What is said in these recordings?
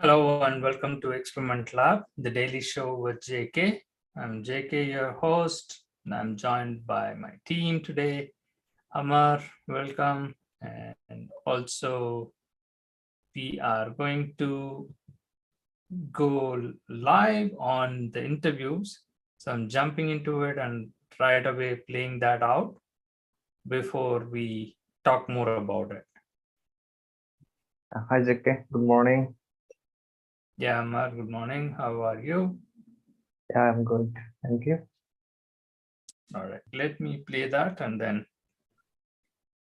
Hello and welcome to Experiment Lab, the daily show with JK. I'm JK, your host, and I'm joined by my team today. Amar, welcome. And also, we are going to go live on the interviews. So I'm jumping into it and right away playing that out before we talk more about it. Hi, JK. Good morning. Yeah, Amar, good morning. How are you? Yeah, I'm good. Thank you. All right, let me play that and then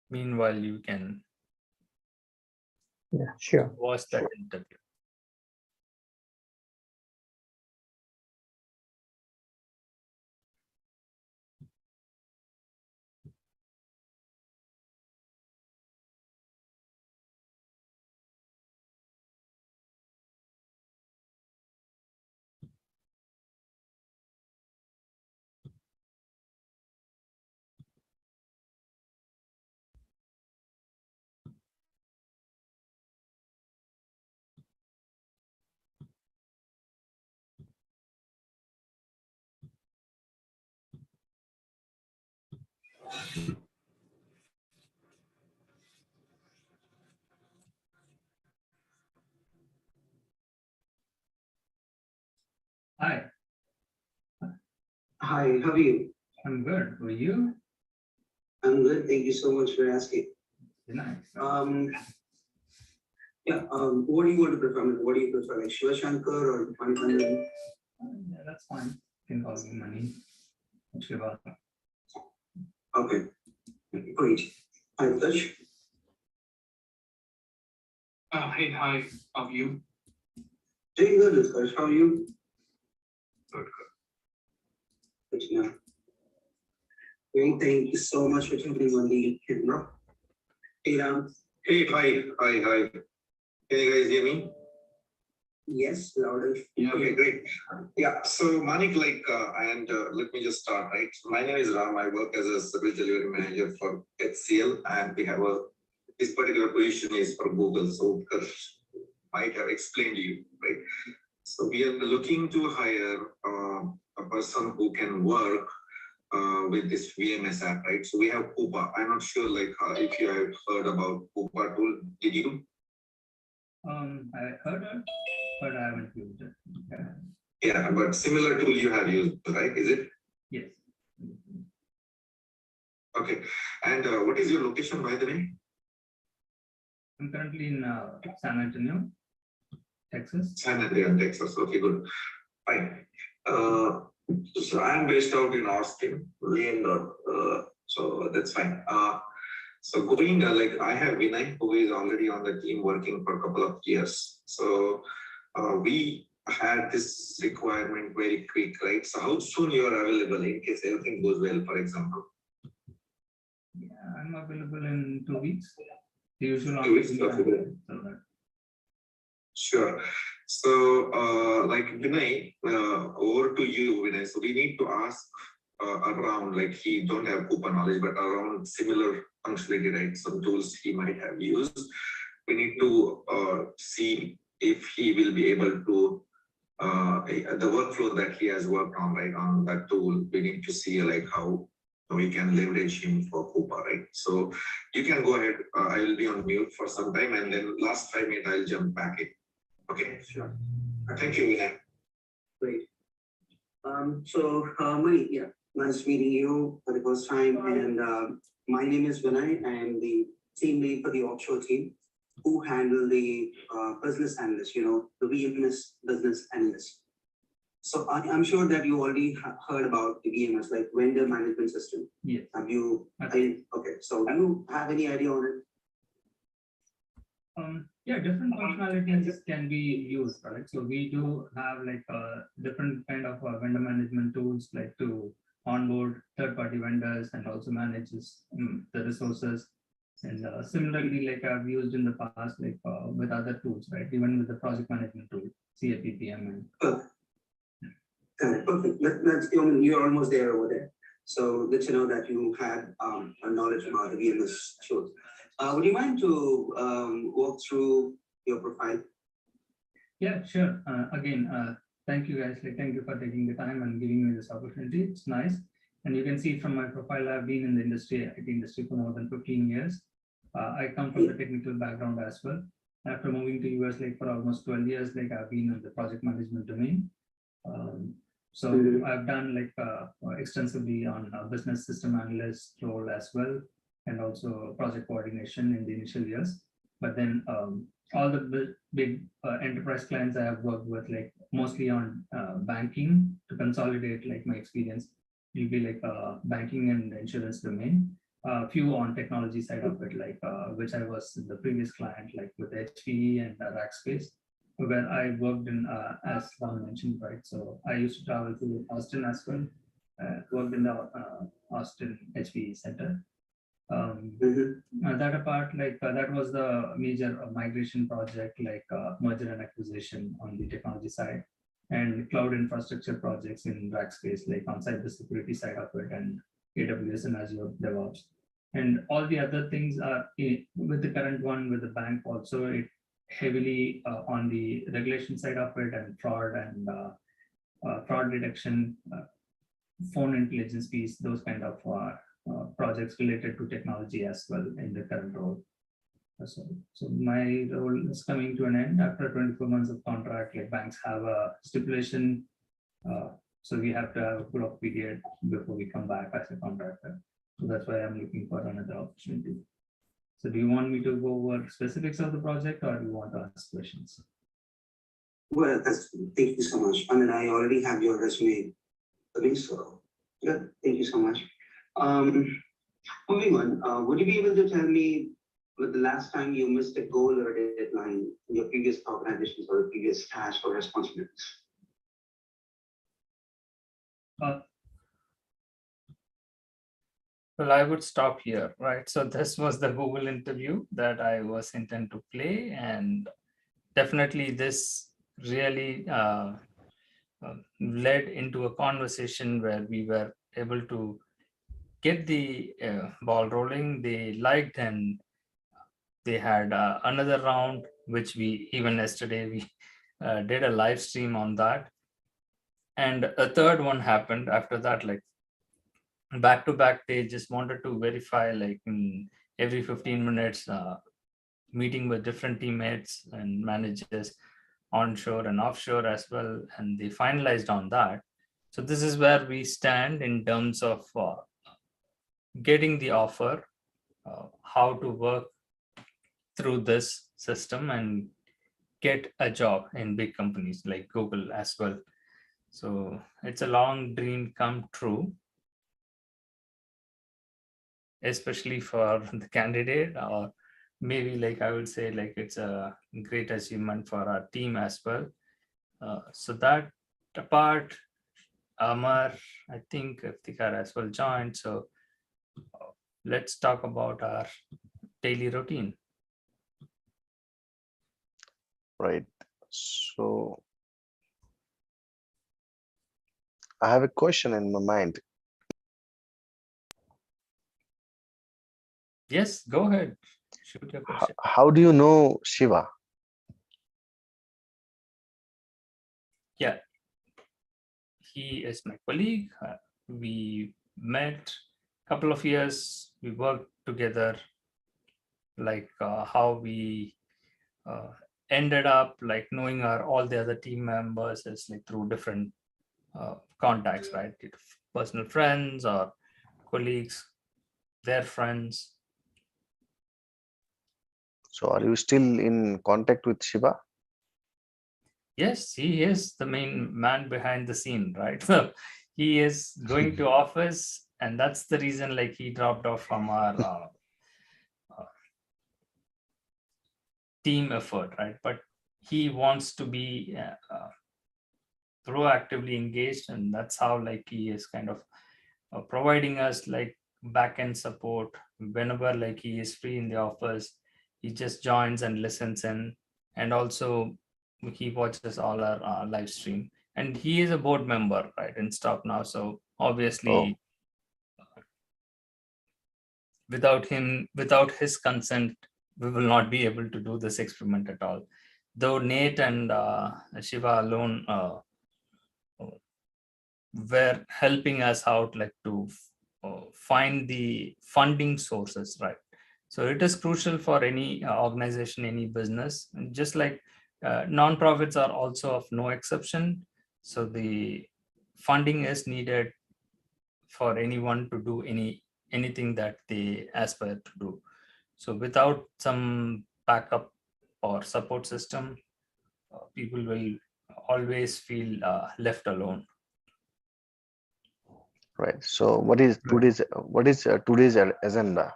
meanwhile you can Sure. watch that interview. Hi. Hi, how are you? I'm good. Were you? I'm good. Thank you so much for asking. Nice. What do you want to prefer? What do you prefer, like Shiva Shankar or Manikandan? Yeah, that's fine. You can call me Mani. Shiva. Okay, great. Hi, Utkarsh. Hey, hi, how are you? Doing good, Utkarsh. How are you? Good, Good to know. Great. Thank you so much for jumping on the camera. Hey, Ram. Hey, hi. Can you guys hear me? Yes, louder. Yeah. Okay, great. Yeah, so Manik, let me just start, right? So my name is Ram. I work as a service delivery manager for HCL, and this particular position is for Google. So Utkarsh might have explained to you, right? So we are looking to hire a person who can work with this VMS app, right? So we have Coupa. I'm not sure if you have heard about Coupa tool. Did you? I heard it, but I haven't used it. Yeah, but similar tool you have used, right? Is it? Yes. Okay. And what is your location, by the way? I'm currently in San Antonio, Texas. San Antonio, Texas. Okay, good. Fine. So I'm based out in Austin, Leander. So that's fine. So going I have Vinay, who is already on the team working for a couple of years. So we had this requirement very quick, right? So how soon you are available in case everything goes well, for example? Yeah, I'm available in 2 weeks. The usual 2 weeks, onboarding okay. time, so that- Sure. So, Vinay, over to you, Vinay. So we need to ask around, like he don't have Coupa knowledge, but around similar functionality, right? Some tools he might have used. We need to see if he will be able to the workflow that he has worked on, right, on that tool. We need to see like how we can leverage him for Coupa, right? So you can go ahead. I will be on mute for some time, and then last 5 minutes I'll jump back in. Okay. Sure. Thank you, Vinay. Great. Mani, yeah, nice meeting you for the first time. And my name is Vinay. I am the team lead for the offshore team who handle the business analyst, the VMS business analyst. So I'm sure that you already heard about the VMS, like vendor management system. Yes. Have you? Okay. Okay. So do you have any idea on it? Yeah, different functionalities can be used, right? So we do have like different kind of vendor management tools, like to onboard third-party vendors and also manage the resources. And similarly, like I've used in the past, like with other tools, right? Even with the project management tool, CAPPM. Perfect. You're almost there over there. So good to know that you had a knowledge about the VMS tools. Would you mind to walk through your profile? Yeah, sure. Again, thank you guys. Like, thank you for taking the time and giving me this opportunity. It's nice. And you can see from my profile, I've been in the industry, IT industry for more than 15 years. I come from the technical background as well. After moving to US, like for almost 12 years, like I've been in the project management domain. So I've done like extensively on business system analyst role as well, and also project coordination in the initial years. But then all the big enterprise clients I have worked with, like mostly on banking to consolidate like my experience will be like banking and insurance domain. Few on technology side of it, like which I was in the previous client, like with HPE and Rackspace, where I worked in, as Ram mentioned, right? So I used to travel to Austin as well, worked in the Austin HPE center. That apart, like that was the major migration project, like merger and acquisition on the technology side, and cloud infrastructure projects in Rackspace, like on cybersecurity side of it, and AWS and Azure DevOps. And all the other things are with the current one with the bank also, it heavily on the regulation side of it, and fraud detection, phone intelligence piece, those kind of projects related to technology as well in the current role. So my role is coming to an end after 24 months of contract. Like banks have a stipulation, so we have to have a cool-off period before we come back as a contractor. So that's why I'm looking for another opportunity. So do you want me to go over specifics of the project, or do you want to ask questions? Well, thank you so much. I mean, I already have your resume. So good. Thank you so much. Moving on, would you be able to tell me with the last time you missed a goal or a deadline in your previous organizations or previous tasks or responsibilities? Well, I would stop here, right? So this was the Google interview that I was intent to play, and definitely this really led into a conversation where we were able to get the ball rolling. They liked, and they had another round, which we even yesterday we did a live stream on that, and a third one happened after that, like back to back. They just wanted to verify, like in every 15 minutes, meeting with different teammates and managers onshore and offshore as well, and they finalized on that. So this is where we stand in terms of getting the offer, how to work through this system and get a job in big companies like Google as well. So it's a long dream come true, especially for the candidate, or maybe like I would say like it's a great achievement for our team as well. So that apart, Amar, I think Iftikhar as well joined. So let's talk about our daily routine. Right. So I have a question in my mind. Yes, go ahead. Shoot your question. How do you know Shiva? Yeah, he is my colleague. We met a couple of years. We worked together. Like how we ended up like knowing all the other team members is like through different contacts, right? Personal friends or colleagues, their friends. So are you still in contact with Shiva? Yes, he is the main man behind the scene, right? So he is going to office, and that's the reason like he dropped off from our team effort, right? But he wants to be proactively engaged, and that's how like he is kind of providing us like back-end support whenever like he is free in the office. He just joins and listens in, and also he watches all our live stream, and he is a board member, right, in StopNow. So obviously without his consent, we will not be able to do this experiment at all. though Nate and Shiva alone were helping us out, like to find the funding sources, right? So it is crucial for any organization, any business, and just like nonprofits are also of no exception. So the funding is needed for anyone to do anything that they aspire to do. So without some backup or support system, people will always feel left alone. Right. So what is today's agenda?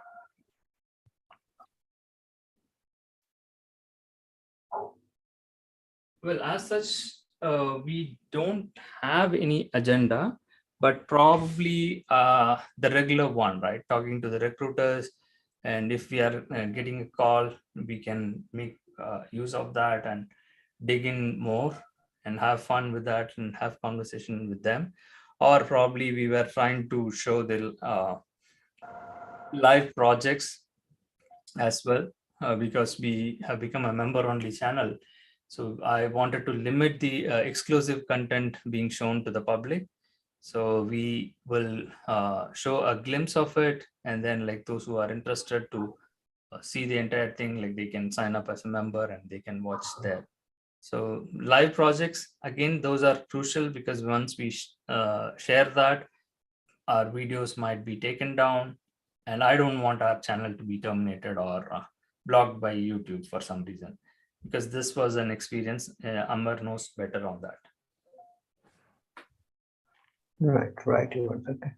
Well, as such, we don't have any agenda, but probably the regular one, right? Talking to the recruiters, and if we are getting a call, we can make use of that and dig in more and have fun with that and have conversation with them. Or probably we were trying to show the live projects as well, because we have become a member only channel. So I wanted to limit the exclusive content being shown to the public. So we will show a glimpse of it, and then like those who are interested to see the entire thing, like they can sign up as a member and they can watch there. So live projects, again, those are crucial because once we share that, our videos might be taken down, and I don't want our channel to be terminated or blocked by YouTube for some reason, because this was an experience. Amar knows better on that. Right. You were okay.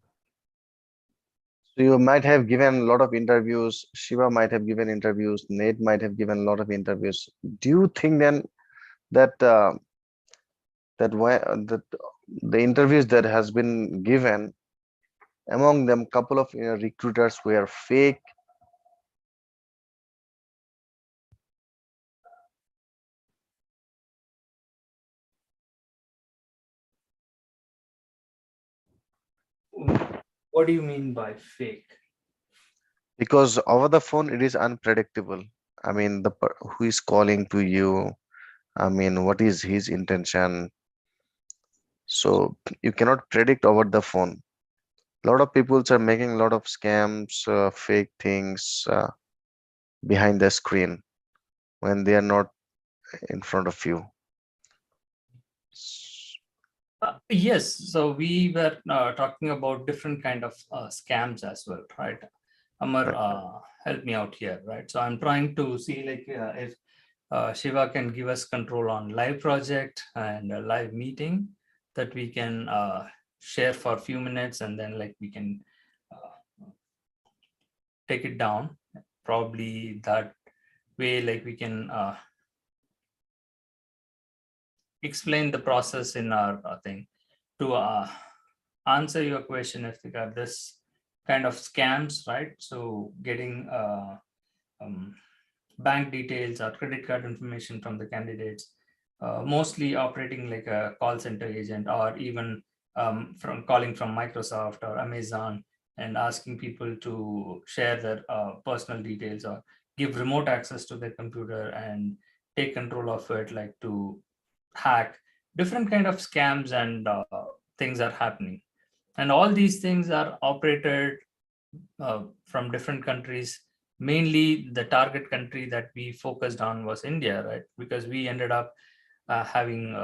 So you might have given a lot of interviews. Shiva might have given interviews. Nate might have given a lot of interviews. Do you think then that that the interviews that has been given, among them, couple of recruiters were fake? What do you mean by fake? Because over the phone it is unpredictable. I mean, who is calling to you, I mean, what is his intention? So you cannot predict over the phone. A lot of people are making a lot of scams, fake things behind the screen when they are not in front of you. Yes, so we were talking about different kind of scams as well, right? Amar, help me out here, right? So I'm trying to see like if Shiva can give us control on live project and a live meeting that we can share for a few minutes, and then like we can take it down. Probably that way, like we can explain the process in our thing. To answer your question, if we got this kind of scams, right? So getting bank details or credit card information from the candidates, mostly operating like a call center agent, or even from calling from Microsoft or Amazon and asking people to share their personal details or give remote access to their computer and take control of it, like to hack. Different kind of scams and things are happening, and all these things are operated from different countries. Mainly the target country that we focused on was India, right? Because we ended up having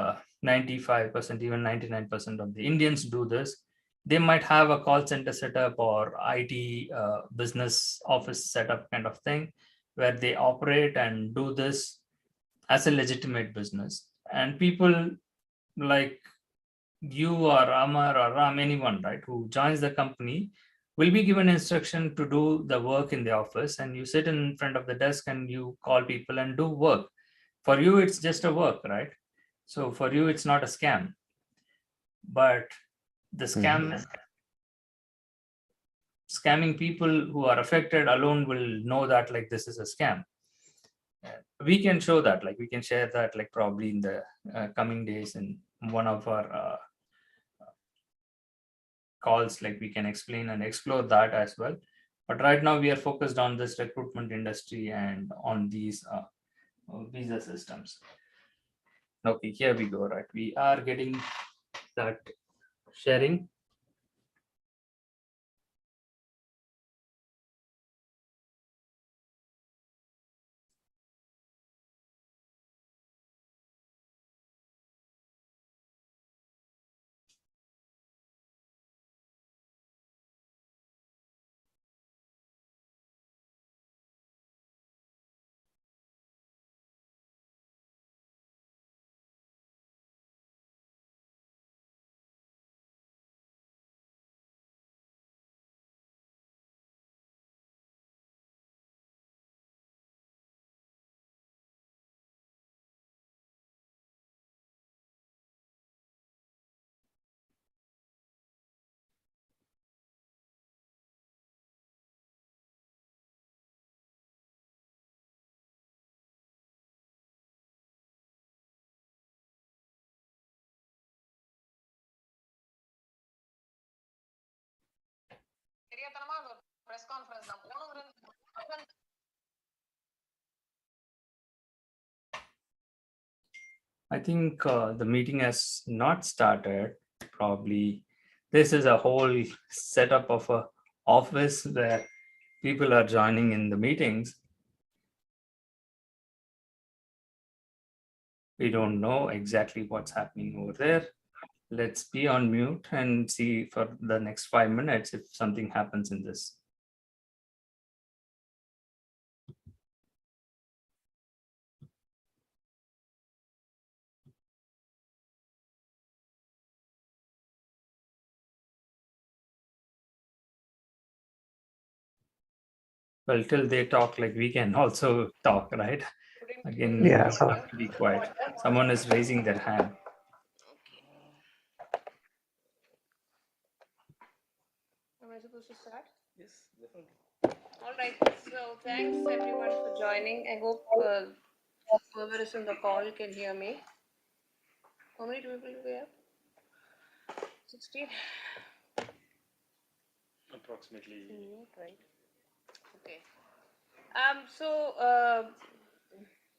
95%, even 99% of the Indians do this. They might have a call center setup or IT business office setup kind of thing, where they operate and do this as a legitimate business. And people like you or Amar or Ram, anyone, right, who joins the company, will be given instruction to do the work in the office, and you sit in front of the desk and you call people and do work. For you, it's just a work, right? So for you, it's not a scam. But the scamming people who are affected alone will know that like this is a scam. We can show that, like we can share that, like probably in the coming days in one of our calls, like we can explain and explore that as well. But right now we are focused on this recruitment industry and on these visa systems. Okay, here we go. Right, we are getting that sharing. I think the meeting has not started. Probably this is a whole setup of a office where people are joining in the meetings. We don't know exactly what's happening over there. Let's be on mute and see for the next 5 minutes if something happens in this. Well, till they talk, like we can also talk, right? Again, Yeah, we so have to be quiet. Someone is raising their hand. Am I supposed to start? Yes, definitely. All right. So thanks everyone for joining. I hope whoever is in the call can hear me. How many people do we have? 16? Approximately. Right. Okay. So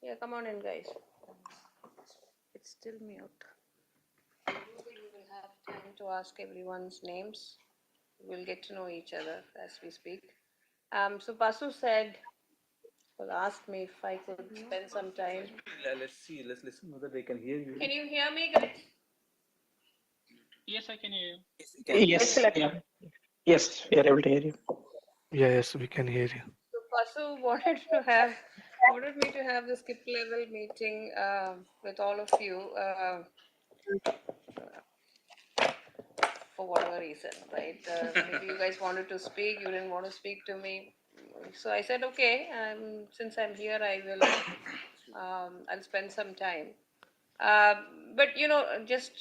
yeah, come on in, guys. It's still mute. We will have time to ask everyone's names. We'll get to know each other as we speak. So Basu said, well, asked me if I could spend some time. Let's see. Let's listen whether they can hear you. Can you hear me, guys? Yes, I can hear you. Yes, yeah. Yes, we are able to hear you. Yes, we can hear you. So Pasu wanted me to have the skip level meeting with all of you for whatever reason, right? Maybe you guys wanted to speak, you didn't want to speak to me. So I said, okay, since I'm here, I'll spend some time. But you know, just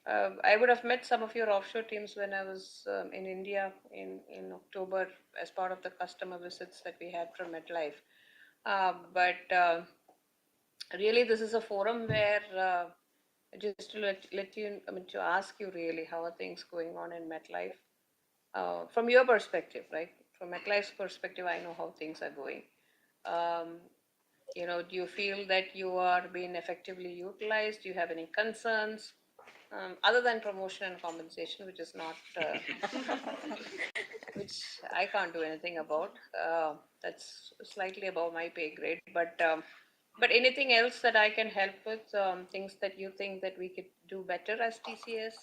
I would have met some of your offshore teams when I was in India in October as part of the customer visits that we had from MetLife. But really, this is a forum where just to let you, I mean, to ask you really how are things going on in MetLife from your perspective, right? From MetLife's perspective, I know how things are going. You know, do you feel that you are being effectively utilized? Do you have any concerns? Other than promotion and compensation, which is not, which I can't do anything about. That's slightly above my pay grade. But anything else that I can help with? Things that you think that we could do better as TCS?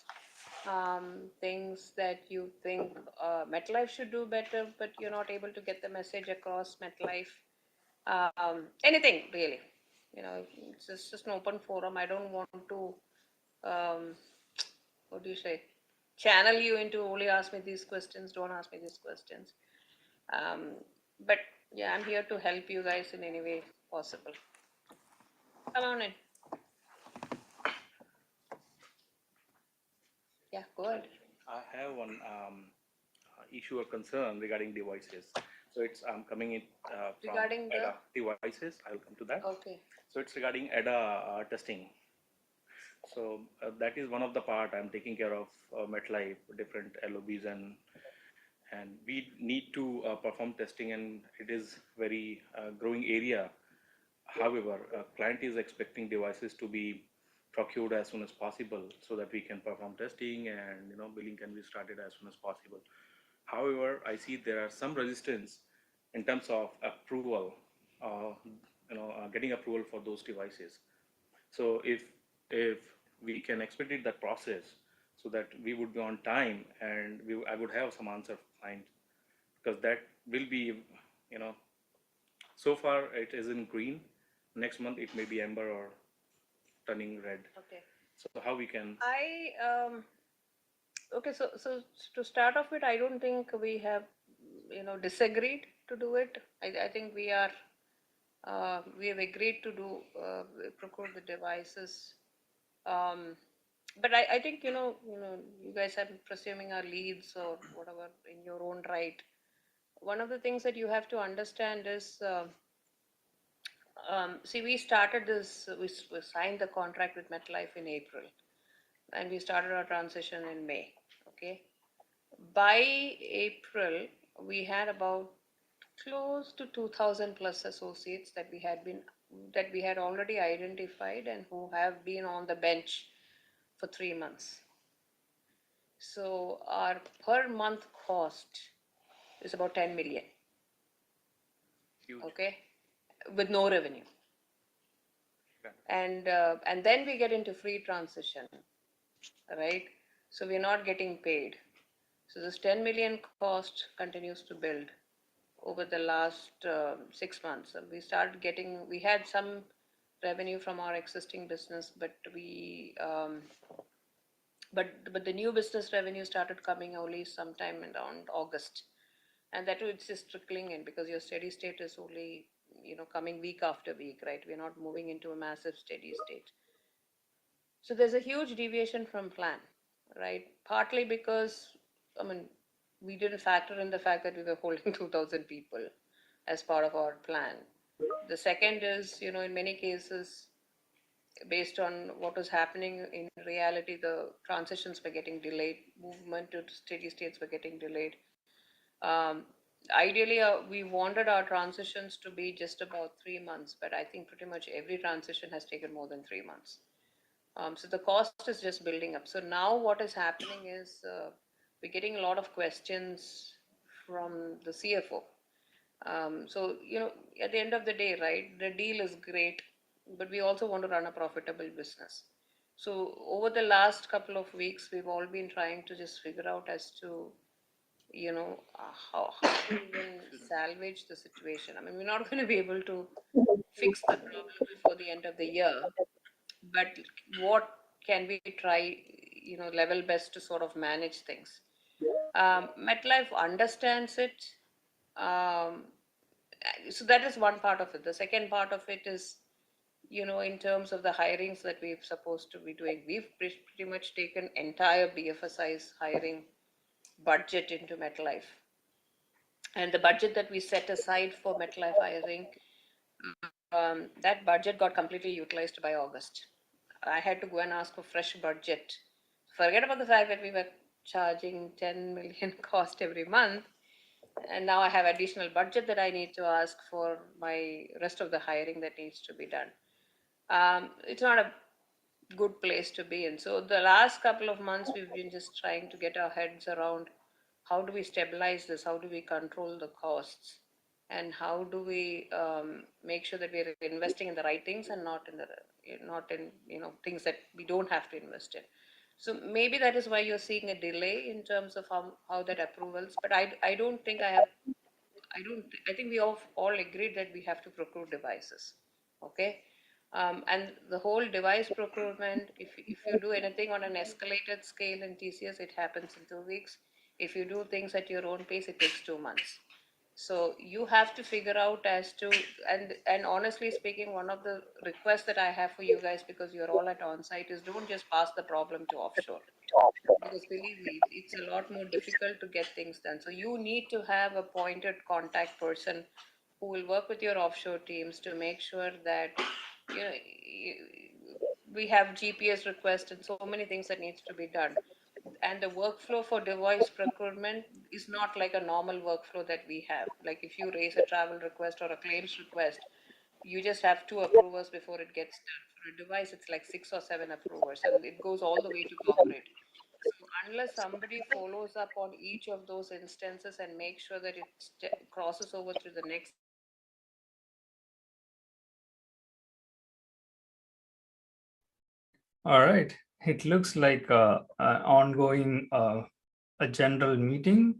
Things that you think MetLife should do better, but you're not able to get the message across MetLife? Anything really? You know, it's just an open forum. I don't want to what do you say, channel you into only ask me these questions, don't ask me these questions. But yeah, I'm here to help you guys in any way possible. Come on in. Yeah, go ahead. I have one issue or concern regarding devices. So it's coming in from Regarding the ADA devices. I'll come to that. okay. So it's regarding ADA testing. So that is one of the part I'm taking care of MetLife, different LOBs, and we need to perform testing, and it is very growing area. However, a client is expecting devices to be procured as soon as possible so that we can perform testing and billing can be started as soon as possible. However, I see there are some resistance in terms of approval, getting approval for those devices. So if we can expedite that process so that we would be on time and I would have some answer for client, because that will be, you know, so far it is in green. Next month it may be amber or turning red. Okay. So how we can? Okay, so to start off with, I don't think we have, disagreed to do it. I think we have agreed to procure the devices. But I think, you guys are presuming our leads or whatever in your own right. One of the things that you have to understand is, see, we started this, we signed the contract with MetLife in April, and we started our transition in May. Okay. By April, we had about close to 2,000 plus associates that we had already identified and who have been on the bench for 3 months. So our per month cost is about 10 million. Huge. Okay, with no revenue. Yeah. And then we get into free transition, right? So we're not getting paid. So this 10 million cost continues to build over the last 6 months. We had some revenue from our existing business, but but the new business revenue started coming only sometime around August, and that it's just trickling in because your steady state is only coming week after week, right? We're not moving into a massive steady state. So there's a huge deviation from plan, right? Partly because, I mean, we didn't factor in the fact that we were holding 2,000 people as part of our plan. The second is, in many cases, based on what was happening in reality, the transitions were getting delayed, movement to steady states were getting delayed. Ideally, we wanted our transitions to be just about 3 months, but I think pretty much every transition has taken more than 3 months. So the cost is just building up. So now what is happening is we're getting a lot of questions from the CFO. So, at the end of the day, right, the deal is great, but we also want to run a profitable business. So over the last couple of weeks, we've all been trying to just figure out as to, how to even salvage the situation. I mean, we're not going to be able to fix the problem before the end of the year, but what can we try, level best to sort of manage things? MetLife understands it. So that is one part of it. The second part of it is, in terms of the hirings that we're supposed to be doing, we've pretty much taken entire BFSI's hiring budget into MetLife. And the budget that we set aside for MetLife hiring, that budget got completely utilized by August. I had to go and ask for fresh budget. Forget about the fact that we were charging 10 million cost every month. And now I have additional budget that I need to ask for my rest of the hiring that needs to be done. It's not a good place to be in. So the last couple of months, we've been just trying to get our heads around how do we stabilize this? How do we control the costs? And how do we make sure that we're investing in the right things and not in things that we don't have to invest in. So maybe that is why you're seeing a delay in terms of how that approvals. But I don't think I think we all agreed that we have to procure devices. Okay. And the whole device procurement, if you do anything on an escalated scale in TCS, it happens in 2 weeks. If you do things at your own pace, it takes 2 months. So you have to figure out as to, and honestly speaking, one of the requests that I have for you guys, because you're all at on-site, is don't just pass the problem to offshore. Because believe me, it's a lot more difficult to get things done. So you need to have a pointed contact person who will work with your offshore teams to make sure that, we have GPS requests and so many things that needs to be done. And the workflow for device procurement is not like a normal workflow that we have. Like if you raise a travel request or a claims request, you just have 2 approvers before it gets done. For a device, it's like 6 or 7 approvers, and it goes all the way to corporate. So unless somebody follows up on each of those instances and makes sure that it crosses over to the next. All right. It looks like a ongoing a general meeting.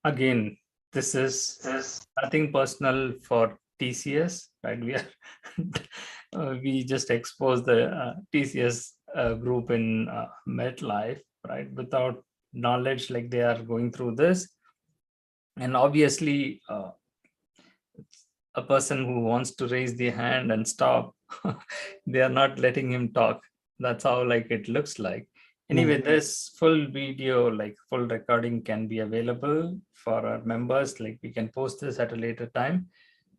Again, this is nothing personal for TCS, right? We are we just expose the TCS group in MetLife, right? Without knowledge, like they are going through this, and obviously a person who wants to raise the hand and stop, they are not letting him talk. That's how like it looks like. Anyway, this full video, like full recording, can be available for our members. Like we can post this at a later time.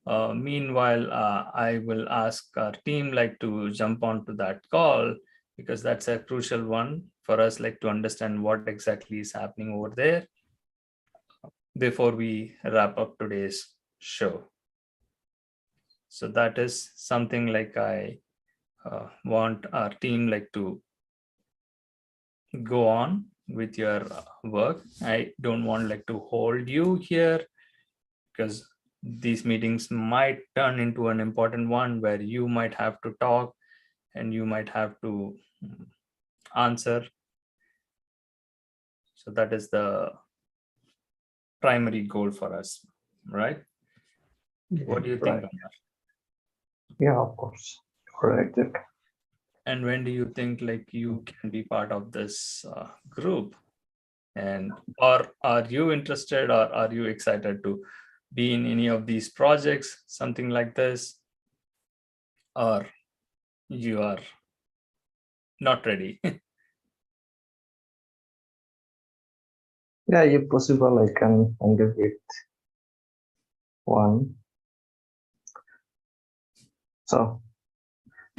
Meanwhile, I will ask our team like to jump onto that call, because that's a crucial one for us, like to understand what exactly is happening over there before we wrap up today's show. So that is something like I want our team like to go on with your work. I don't want like to hold you here, because these meetings might turn into an important one where you might have to talk and you might have to answer. So that is the primary goal for us, right? What do you think? Right. Yeah, of course. Correct. And when do you think like you can be part of this group? And or are you interested, or are you excited to be in any of these projects, something like this, or you are not ready? Yeah, if possible, I can engage with one. So,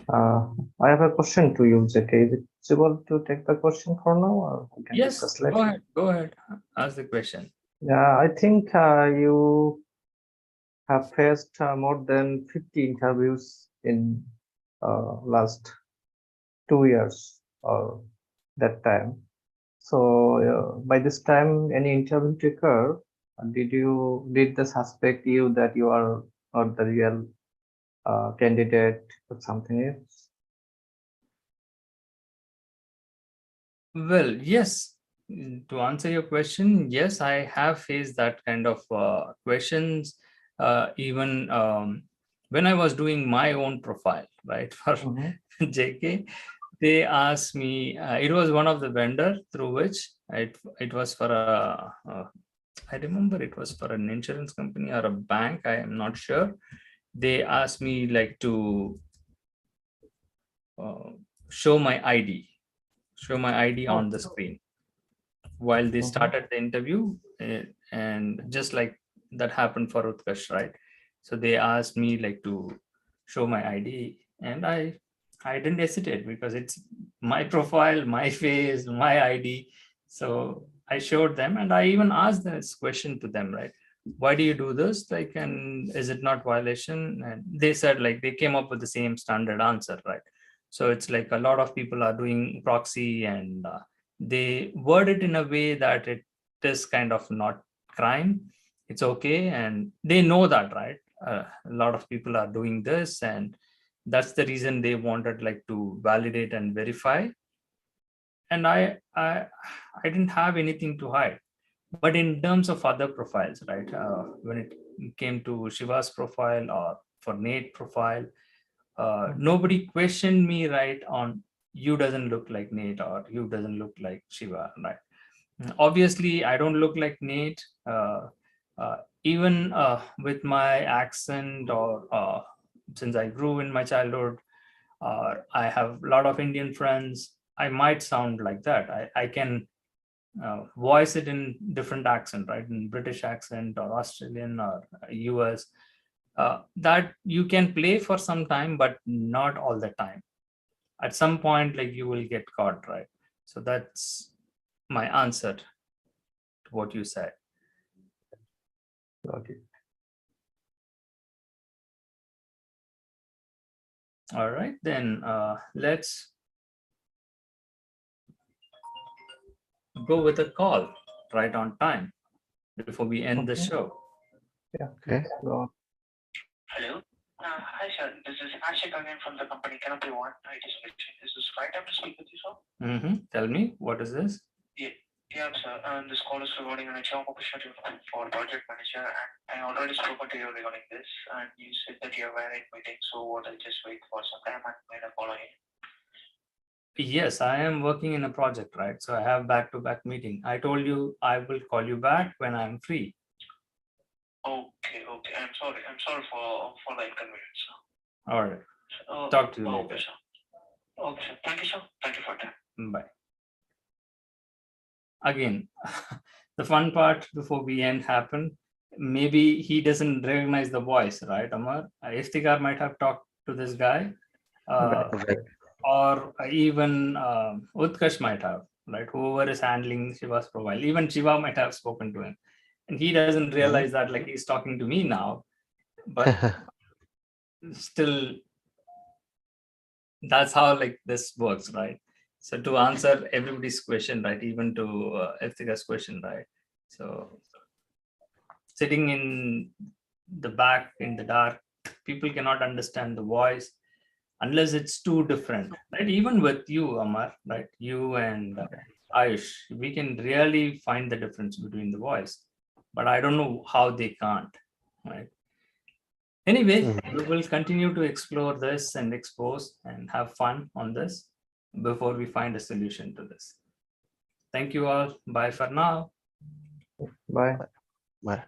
I have a question to you, JK. Is it possible to take the question for now, or we can Yes, discuss later? go ahead, ask the question. Yeah, I think you have faced more than 50 interviews in last 2 years or that time. So by this time, any interview taker, did the suspect you that you are not the real candidate or something else? Well, yes, to answer your question, yes, I have faced that kind of questions, even when I was doing my own profile, right, for JK. They asked me, it was one of the vendor through which it was for I remember it was for an insurance company or a bank, I am not sure. They asked me like to show my ID on the screen while they started the interview. And just like that happened for Utkarsh, right? So they asked me like to show my ID, and I didn't hesitate, because it's my profile, my face, my ID. So I showed them, and I even asked this question to them, right? Why do you do this? Like, and is it not violation? And they said like they came up with the same standard answer, right? So it's like a lot of people are doing proxy, and they word it in a way that it is kind of not crime. It's okay, and they know that, right? A lot of people are doing this, and that's the reason they wanted like to validate and verify. And I didn't have anything to hide. But in terms of other profiles, right, when it came to Shiva's profile or for Nate profile, nobody questioned me, right, on you doesn't look like Nate or you doesn't look like Shiva, right? Obviously I don't look like Nate, even with my accent, or since I grew in my childhood, I have a lot of Indian friends, I might sound like that. I can voice it in different accent, right, in British accent or Australian or US. That you can play for some time, but not all the time. At some point, like you will get caught, right? So that's my answer to what you said. Got it. All right, then let's go with a call right on time before we end the Okay. show. Yeah. Okay. So, Hello. Hi, sir. This is Ashik again from the company Canopy One. I just mentioned this is right time to speak with you, sir. Tell me, what is this? Yeah, sir. This call is regarding a job opportunity for project manager, and I already spoken to you regarding this, and you said that you were in meeting, so what? I'll just wait for some time and made a call again. Yes, I am working in a project, right? So I have back-to-back meeting. I told you I will call you back when I'm free. Okay. I'm sorry for the inconvenience, sir. All right. Talk to you Okay, later. sir. Okay, sir. Thank you, sir. Thank you for that. Bye. Again, the fun part before we end happened. Maybe he doesn't recognize the voice, right, Amar? Iftikhar might have talked to this guy, Right. or even Utkarsh might have, right? Whoever is handling Shiva's profile, even Shiva might have spoken to him, and he doesn't realize that like he's talking to me now, but still, that's how like this works, right? So to answer everybody's question, right, even to Iftikhar's question, right? So sitting in the back in the dark, people cannot understand the voice unless it's too different, right? Even with you, Amar, right? You and Ayush, we can really find the difference between the voice, but I don't know how they can't, right? Anyway, we will continue to explore this and expose and have fun on this before we find a solution to this. Thank you all. Bye for now. bye. Bye.